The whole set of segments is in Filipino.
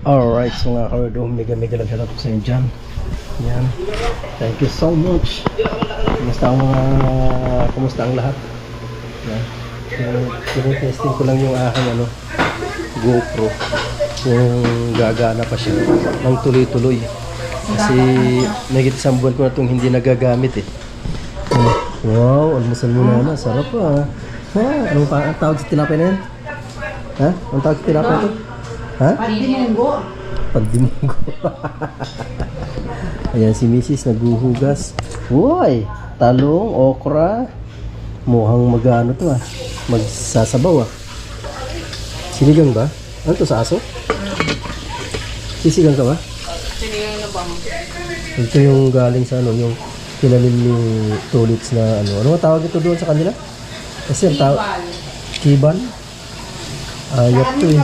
Alright, so mga kawerdo, mega lang shout out sa inyo dyan. Yan. Thank you so much. Kumusta ang lahat? Yan. Testing ko lang yung aking GoPro. Kung gagana pa siya ng tuloy-tuloy. Kasi nagit isang buwan ko na itong hindi nagagamit eh. Wow, almusal muna na. Sarap pa. Anong tawag sa tinapay na yan? Ha? Anong tawag sa tinapay ito? Ha? Pandimunggo. Pandimunggo. Ayan si Mrs. naghuhugas. Uy, talong, okra. Mukhang magano to magsasabaw Sinigang ba? Ano to, sa aso? Sisigang ka ba? Sinigang na bang? Ito yung galing sa yung kinalim ni Tulits na ano nga tawag ito doon sa kanila? Kasi ang tawag Kiban. Ayap to eh.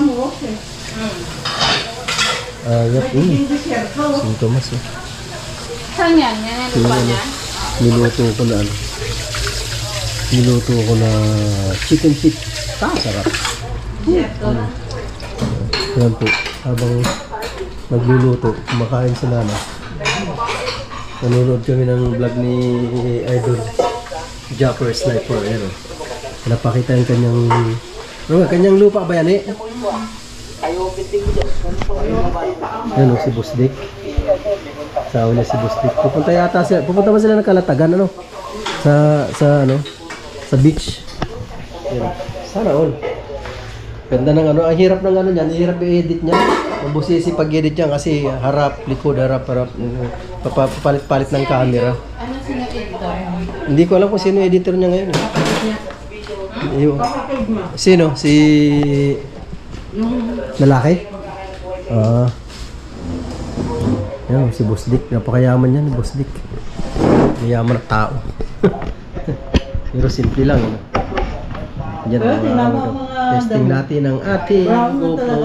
Ayap eh. Sintomas eh. Saan yan? Yan ang lupa niya? Niluto ko na chicken feet. Sarap. Yan po. Habang nagluluto, kumakain si Nana. Nanonood kami ng vlog ni Idol Japper Sniper. Napakita yung kanyang lupa ba yan eh? Yan si Boss Dick. Sawa niya si Boss Dick. Pupunta ba sila ng Kalatagan sa beach. Yan. Sana all. Ganda ng ang hirap ng niyan, hirap i-edit niya. Mabusisi pag-edit niya kasi harap, likod, harap. Papalit-palit ng camera. Ano sino editor? Hindi ko alam kung sino editor niya ngayon. Sino? Si lalaki? Yan, si Boss Dick. Napakayaman niya ni Boss Dick. Mayaman na tao. Pero simple lang. Yan testing natin ang ating GoPro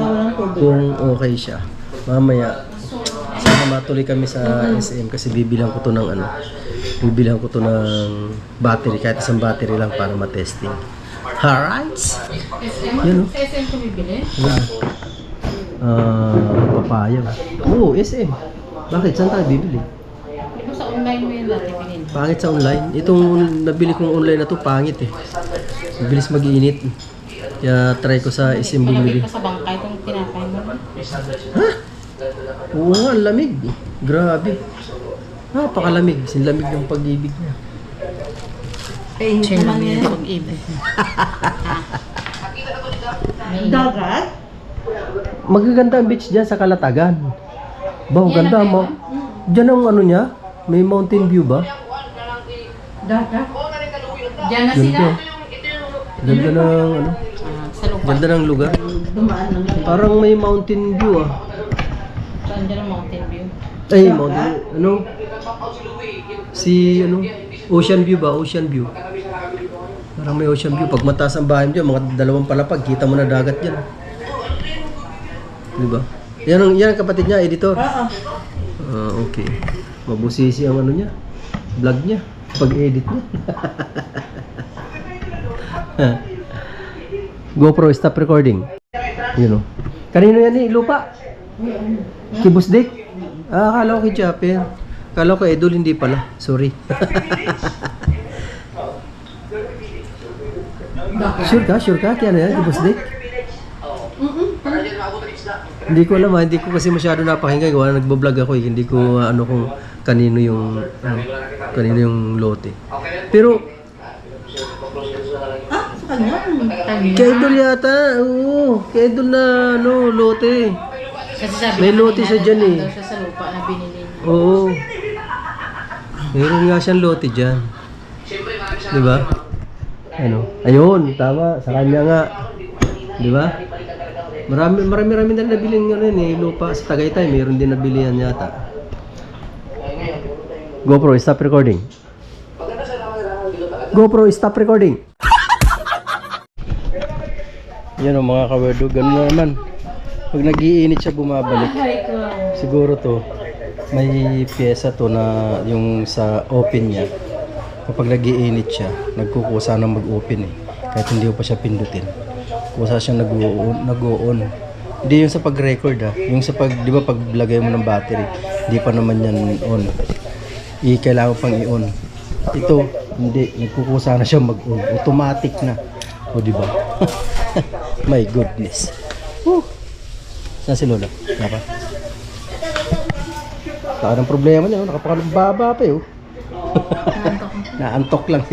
kung okay siya. Mamaya sana matuloy kami sa SM kasi bibilang ko to ng battery, kahit isang battery lang para matesting. Alright. Yun SM ko bibili? Papaya. Oo, SM. Bakit? Saan tayo bibili? Di ba sa online mo yun natin pinili? Pangit sa online. Itong nabili kong online na to pangit eh. Mabilis mag-iinit. Kaya try ko sa SM bumili. Pinabili ka sa bangka itong tinapay mo. Ha? Oo nga, ang lamig. Grabe. Napakalamig. Sinlamig ng pag-ibig niya. Chill lang yan pag-ibig. Dagat? Magaganda ang beach dyan sa Kalatagan. Ganda mo. Dyan ang niya. May mountain view ba? Dagat? Diyan na sila. Ganda ng Sa lupa. Ganda ng lugar. Dumaan lang yun. Parang may mountain view Saan dyan ang mountain view? Ay, mountain. Ocean view ba? Ocean view. Parang may ocean view. Pag mataas ang bahay mo dyan, mga 2 palapag, kita mo na dagat dyan. Diba? Yan ang kapatid niya, editor. Okay. Mabusisi ang niya. Vlog niya. Pag-edit niya. GoPro, stop recording. Kanino yan eh? Lupa? Kibus Dick? Akala ko kay Japper. Akala ko Idol, hindi pala. Sorry. Sure ka? Kaya na yan, Kibus Dick? Hindi ko alam hindi ko kasi masyado napakinggan. Nagbablog ako eh. Hindi ko kung kanino yung lote. Pero Sa kanya? kay Idol yata. Oo, kay Idol na lote. Kasi sabi May lote siya dyan eh. daw siya sa lupa na binili. Oo. Meron nga siyang lote dyan. Diba? Ayun, tama. Sa kanya nga. Diba? Marami na nabiling lupa sa Tagaytay. Meron din nabili yan yata. GoPro, stop recording. GoPro, stop recording. Yan mga kawerdo. Ganun na naman. Pag nag-iinit siya bumabalik. Siguro to may pyesa to na yung sa open niya. Kapag nag-iinit siya, nagkukusa na mag-open eh. Kahit hindi ko pa siya pindutin. Kusa siya nag-o-on. Hindi yung sa pag-record yung sa pag, di ba pag lagay mo ng battery, hindi pa naman yan on. Kailangan pang i-on. Ito, hindi, nagkukusa na siya mag-on. Automatic na. O di ba? My goodness. Woo! Saan si Lola? Napa? Taka ng problema niya, nakapakababa pa yun. Naantok lang.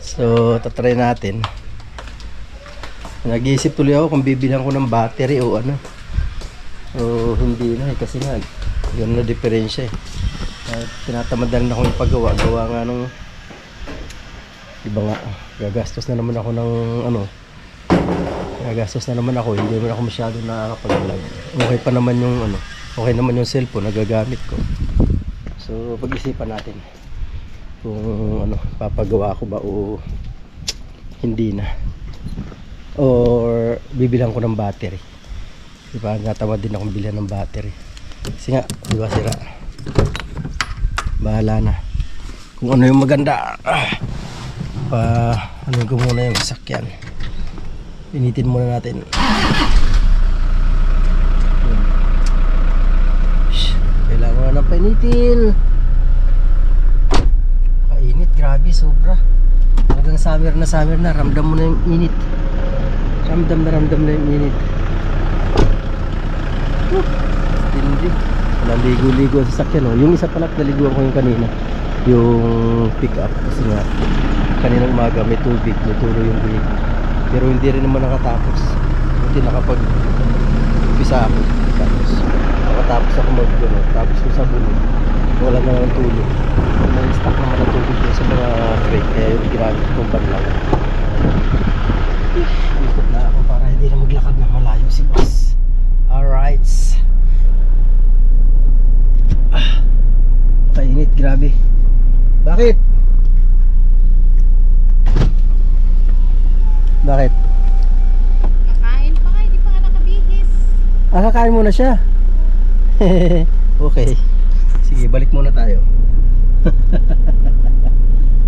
So, tatry natin. Nag-iisip tuloy ako kung bibilang ko ng battery o ano. O hindi na kasi nga yun na diferensya tinatamad lang na akong ipagawa. Gawa nga nung iba nga, gagastos na naman ako ng ano. Gagastos na naman ako, hindi naman ako masyado nakakapag-vlog. Okay pa naman yung ano, okay naman yung cellphone nagagamit ko. So, pag-isipan natin kung ano, papagawa ko ba o hindi na. Or bibilang ko ng battery. Diba, natamad din akong bilhan ng battery. Kasi nga, diba sira. Bahala na. Kung ano yung maganda. Ano ko muna yung sasakyan. Initin muna natin. Kailangan na ng painitin. Kainit, grabe, sobra. Hanggang summer na, ramdam mo na yung init. Ramdam na yung init. Tindi. Walang ligo-ligo sa sasakyan. Yung isa pala, naliguan ko yung kanina. Yung pick up. Kasi nga, kaninang umaga may tubig, may tulo yung biig. Pero hindi rin naman nakatapos. Hindi nakapag-umpisa ako. Nakatapos ako mag-ano. Tapos yung sabon, wala na ng tulo. May stock naman ng tubig yun sa mga crate. Kaya yung ginamit kong banlaw. Ikot na ako para hindi na maglakad na malayo si boss. Alright. Kainit, grabe. Bakit? Bakit? Kakain pa ka, hindi pa ka nakabihis. Kakain muna siya. Okay. Sige, balik muna tayo.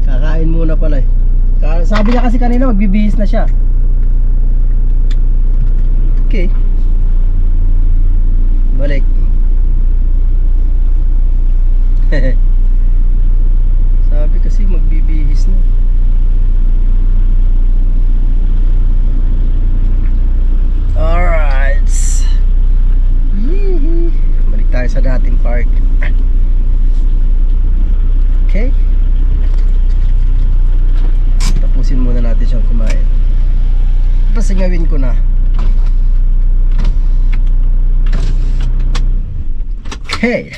Kakain muna pala eh. Sabi niya kasi kanina magbibihis na siya. Okay. Balik. Sabi kasi magbibihis na. Alright. Balik tayo sa dating park. Okay. Tapusin muna natin siyang kumain. Tapos gawin ko na. Okay.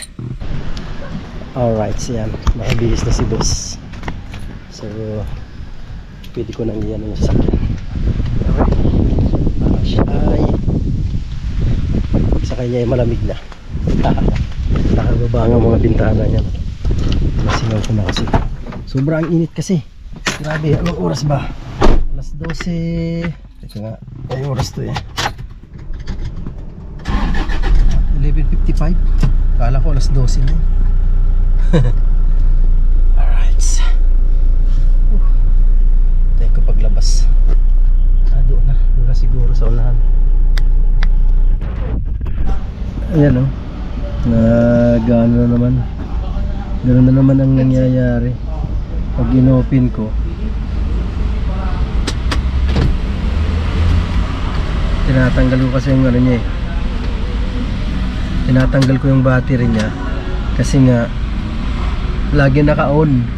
Alright, yan. Nakabihis na si boss. So, pwede ko nang iyan yung sasakyan. Okay. Para siya ay sa kanya ay malamig na. Nakababa nga mga bintana niya. Masingaw ko na kasi. Sobrang init kasi. Grabe, anong oras ba? Alas 12. Teka nga, ay oras to eh. 11:55. Kala ko alas 12 na. Alright. Tayo ko paglabas. Doon na siguro sa unahan. Ayan o. Gano'n na naman. Gano'n na naman ang nangyayari. Pag inopen ko, tinatanggal ko kasi yung ano niya eh. Tinatanggal ko yung battery niya kasi nga lagi naka-on.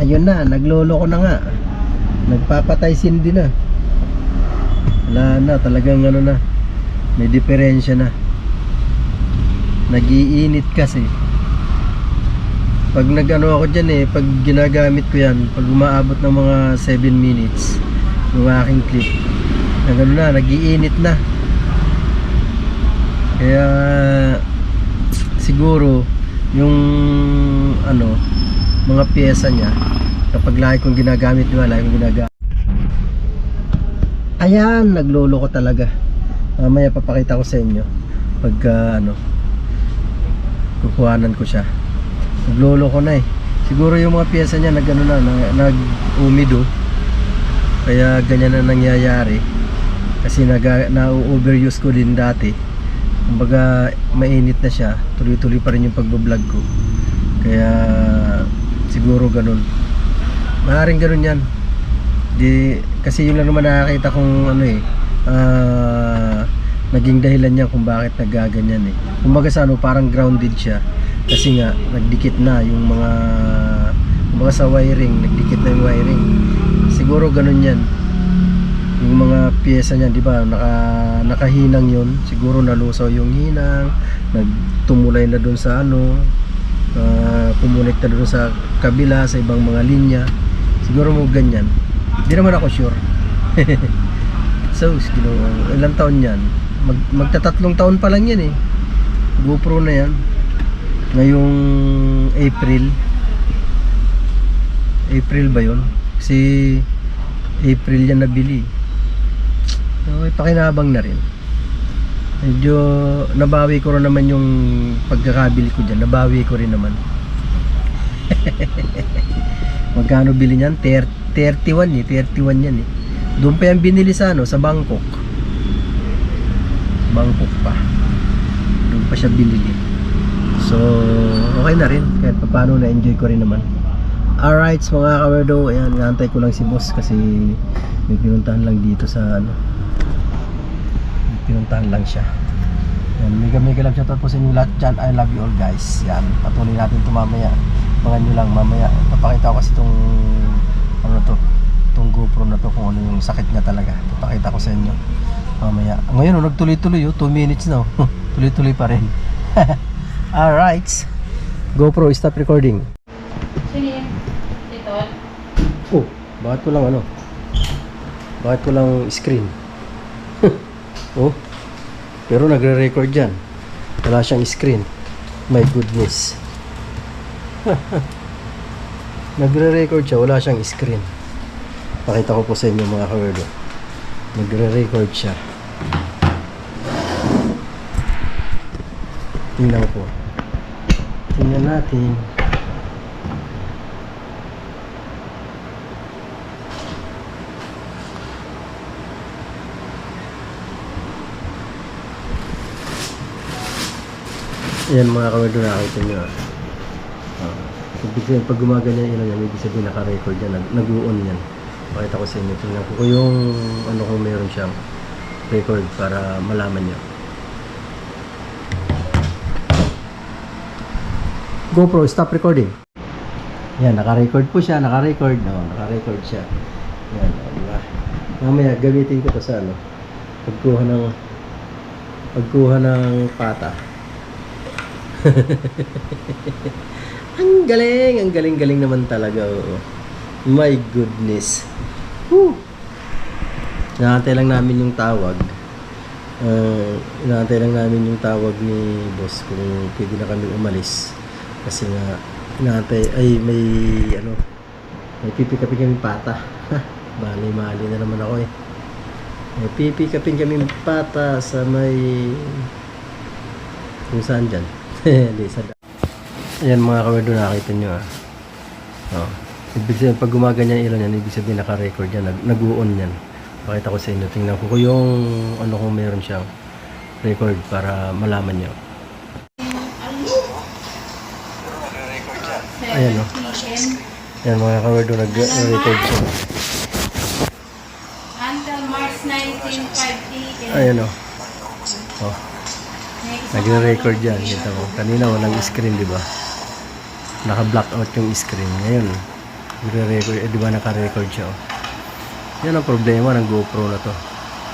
Ayun na, naglolo ko na nga. Nagpapatay sindi na. Wala na, talagang ano na, may diferensya na. Nag-iinit kasi. Pag nag-ano ako dyan eh, pag ginagamit ko yan, pag umaabot ng mga 7 minutes yung aking clip, nag-ano na, nag-iinit na. Kaya siguro yung ano, mga pyesa niya, kapag lagi kong ginagamit, ayan, naglolo ko talaga. Mamaya papakita ko sa inyo pagka ano, kukuhanan ko siya. Naglolo ko na eh. Siguro yung mga piyesa niya nag ano nag-umido. Kaya ganyan na nangyayari. Kasi na-overuse ko din dati. Kumbaga mainit na siya, tuloy-tuloy pa rin yung pagbablog ko. Kaya siguro ganun. Maaaring ganun yan. Kasi yun lang naman nakakita kong ano naging dahilan niya kung bakit naggaganyan eh. Kumbaga sa ano, parang grounded siya. Kasi nga, nagdikit na yung mga, kumbaga sa wiring, nagdikit na yung wiring. Siguro ganun yan. Yung mga piyesa niya, di ba, nakahinang yun. Siguro nalusaw yung hinang, nagtumulay na dun sa ano, kumonekta dun sa kabila, sa ibang mga linya. Siguro mo ganyan. Di naman ako sure. So, ilang taon yan? Magta-3 taon pa lang yan eh. GoPro na yan. Ngayong April ba yun? Kasi April yan nabili. Okay, pakinabang na rin. Medyo nabawi ko rin naman yung pagkakabili ko dyan. Nabawi ko rin naman. Magkano bili niyan? 31 yan eh. Doon pa yan binili sa ano, sa Bangkok. Bangkok pa. Doon pa siya binili. So, okay na rin. Kahit paano na-enjoy ko rin naman. Alright, mga kawerdo. Ayan, naantay ko lang si boss kasi may pinuntahan lang dito sa ano. May pinuntahan lang siya. Ayan, mega love shoutout po sa inyo lahat dyan. I love you all guys. Yan, patuloy natin ito mamaya. Mga nyo lang mamaya. Papakita ko kasi itong ano to, itong GoPro na to kung ano yung sakit niya talaga. Papakita ko sa inyo mamaya. Ngayon, nagtuloy-tuloy 2 minutes na. Tuloy-tuloy pa rin. Alright. GoPro, stop recording. Sino yan? Ito? Oh, bakit ko lang ano? Bakit ko lang screen? Oh, pero nagre-record dyan. Wala siyang screen. My goodness. Nagre-record siya, wala siyang screen. Pakita ko po sa inyo mga kawerdo. Nagre-record siya. Tingnan ko. Tingnan natin. Ayan mga kawerdo, nakakita nyo. Pag gumaganyan yun yan, ibig sabihin naka-record yan, nag-on yan. Pakita ko sa inyo. Tingnan ko yung ano kung meron siyang record para malaman nyo. GoPro, stop recording. Yan, naka-record po siya, naka-record. No, naka-record siya. Yan, diba? Mamaya, gamitin ko to sa ano, pagkuha ng pata. Ang galing naman talaga. Oo. My goodness. Woo! Inaantay lang namin yung tawag. Inaantay lang namin yung tawag ni boss kung pwede na kami umalis. Kasi nga, inaantay, ay may pipick-upin kami pata. Mali na naman ako eh. May pipick-upin kami pata sa may kung saan dyan. Hindi, sa ayan mga kawerdo, nakakita nyo oh. Ibig sabihin, pag gumaganyan ilaw yan, ibig sabihin naka-record yan, nag-on yan. Pakita ko sa inyo, tingnan ko yung ano kung meron siyang record para malaman nyo. Ayan o. Ayan mga kawerdo, nag-record siya. Until March 19, 5 p.m. Ayan o. Oh. Nagre-record yan. Kita mo. Kanina walang screen, di ba? Naka-black out yung screen. Ngayon, nagre-record. Di ba naka-record siya? Oh. Yan ang problema ng GoPro na to.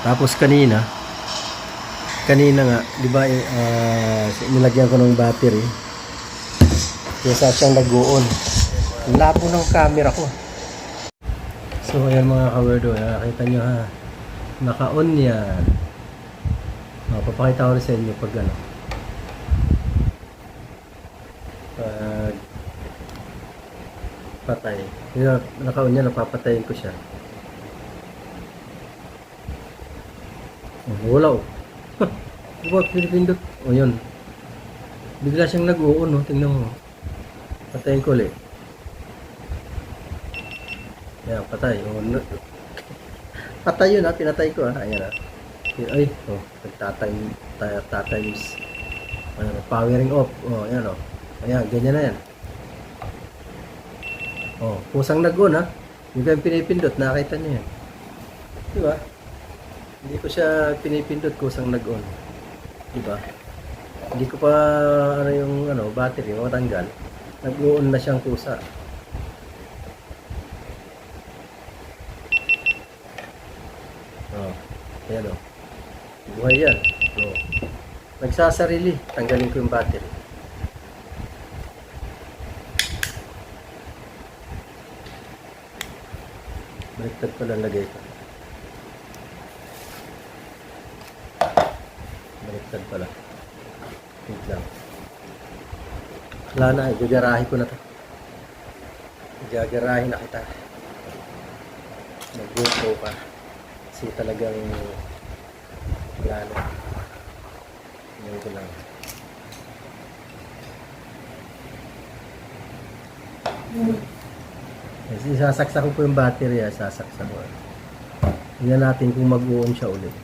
Tapos kanina nga, di ba, nilagyan ko ng battery. Kaya siyang nag-on. Ang labo ng camera ko. So, ayan mga kawerdo. Nakita nyo ha. Naka-on yan. Papakita ko rin sa inyo pag ano. Patay. Naka-on yan, napapatayin ko siya. Wala oh. Diba, pinipindot. O yun. Bigla siyang nag-uon, no? Tingnan mo. Patayin ko ulit. Yan, patay. Oh, patay yun ha, pinatay ko ha. Ayan ha. Ay, oh, nagtatimes. Ayan, powering off. Oh, ayan oh. Ayan, ganyan na yan. Oh, kusang nag-on ha. Yung kayong pinipindot, nakakita niyo yan. Diba? Hindi ko siya pinipindot, kusang nag-on. Diba? Hindi ko pa ano yung battery matanggal. Nag-on na siyang kusa. Oh, ayan oh. Buhay yan. Oh. Nagsasarili. Tanggalin ko yung battery. Baliktad pala lagay ko. Baliktad pala. Wait lang. Wala na, igagarahe ko na to. Igagarahe na kita. Nag-GoPro pa. Kasi talagang wala na. Yan ko lang. Kasi sasaksak ko po yung battery, sasaksak ko. Tingnan natin kung mag-on siya ulit.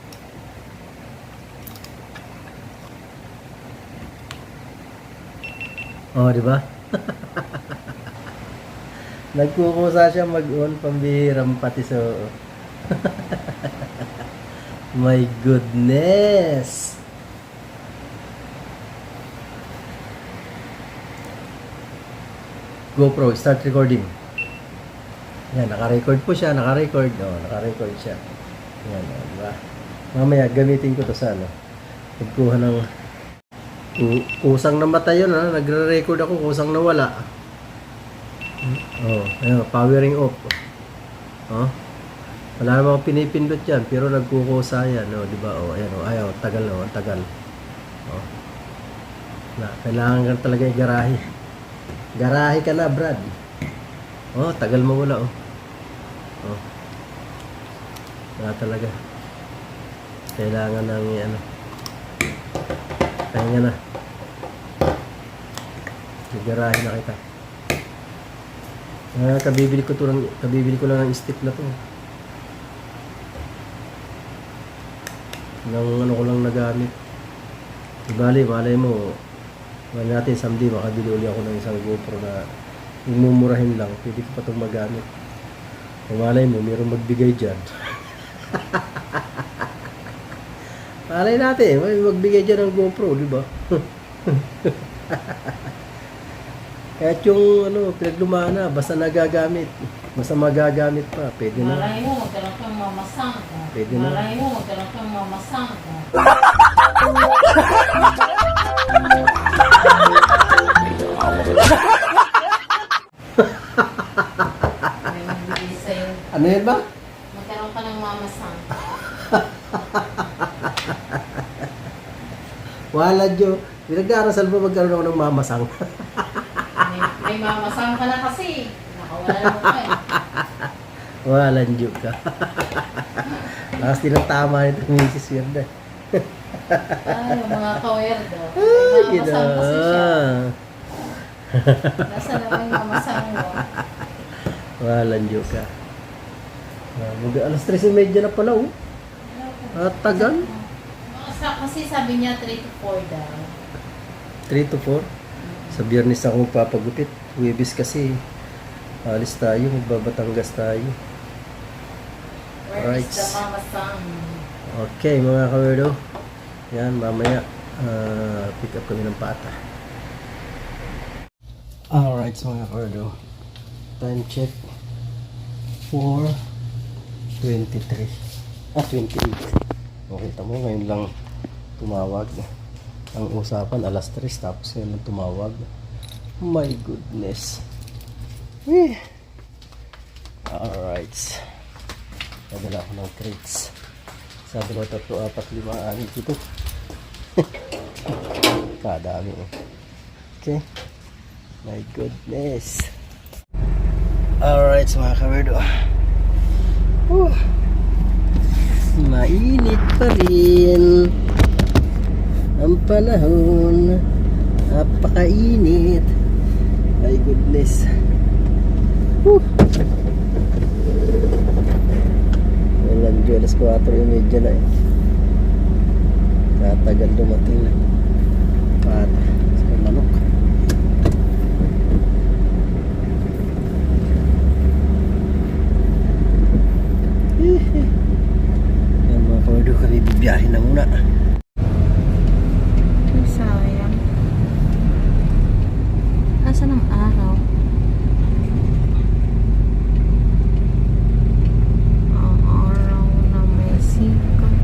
Oh, di ba? Nagkukusa siya mag-on, pambihirang pati so. My goodness! GoPro, start recording. Yan, naka-record po siya, naka-record. Oh, naka-record siya. Yan, oh, di ba? Mamaya, gamitin ko to sa pagkuha ng kusang namatay yun, ha? Nagre-record ako, kusang nawala. Oh, ayun, powering off. Oh. Wala namang pinipindot yan, pero nagkukusa yan, oh, di ba? Oh, ayan, oh, ayaw, tagal, oh, tagal. Oh. Kailangan ka talaga i-garahe. Garahe ka na, Brad. Oh, tagal mo wala, oh. Oh. Wala talaga. Kailangan ng kaya na. Garahe na kita. Kabibili ko lang ng stick na to. Nang ko lang nagamit. Malay mo, natin someday makabili ulit ako ng isang GoPro na mumurahin lang, pwede ko pa itong magamit. Malay mo, mayroong magbigay dyan. Malay natin, may magbigay dyan ng GoPro, di ba? Kahit yung pinaglumaan na, basta nagagamit, basta magagamit pa, pwede na. Malay mo, magkaroon kang mamasang ka. Pwede na. Malay mo, magkaroon kang mamasang ka. May magbigay sa'yo. Ano yan ba? Magkaroon ka ng mamasang. Wala, Jo. Pinag-aarasal mo magkaroon ako ng mamasang. May mamasang ka na kasi. Nakawala mo ka eh. Walang Jo ka. Lakas tinatama nito misis yun na. Ay, yung mga kawerdo. May mamasang kasi siya. Nasa naman yung mamasang mo. Walang Jo ka. Alas 3:30 na pala, oh. Tagal. Kasi sabi niya 3 to 4 daw. 3 to 4. Sa Biyernes ako magpapagupit. Huwebes kasi alis tayo, magbabatangas tayo. Where Right. is the mamasang? Okay, mga kawerdo. Yan, mamaya pick up kami ng pata. Alright, mga kawerdo. Time check 4:23. 28. Okay, tamo ngayon lang tumawag. Ang usapan alas 3 tapos ngayon lang tumawag. My goodness. Alright. Nadala ako ng crates. Sabi ko 3, 4, 5, 6, 7. Kadami oh. Okay. My goodness. Alright, mga kawerdo. Mainit pa rin ang panahon. Napakainit. My goodness. alas 4:30 na eh. Tatagal dumating na. Pata sa manok. Yan mga kawardo, kami bibiyahin na muna. Ay, sayang. Asan ang araw? Ang araw na may sikat.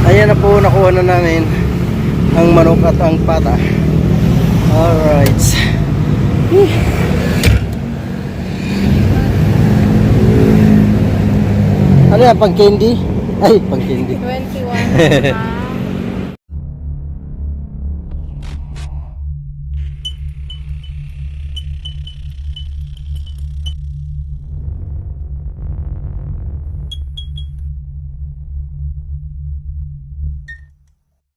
Ayan na po, nakuha na namin ang manok at ang pata. Alright. Ano yan, pang candy? Ay, pang candy. 21.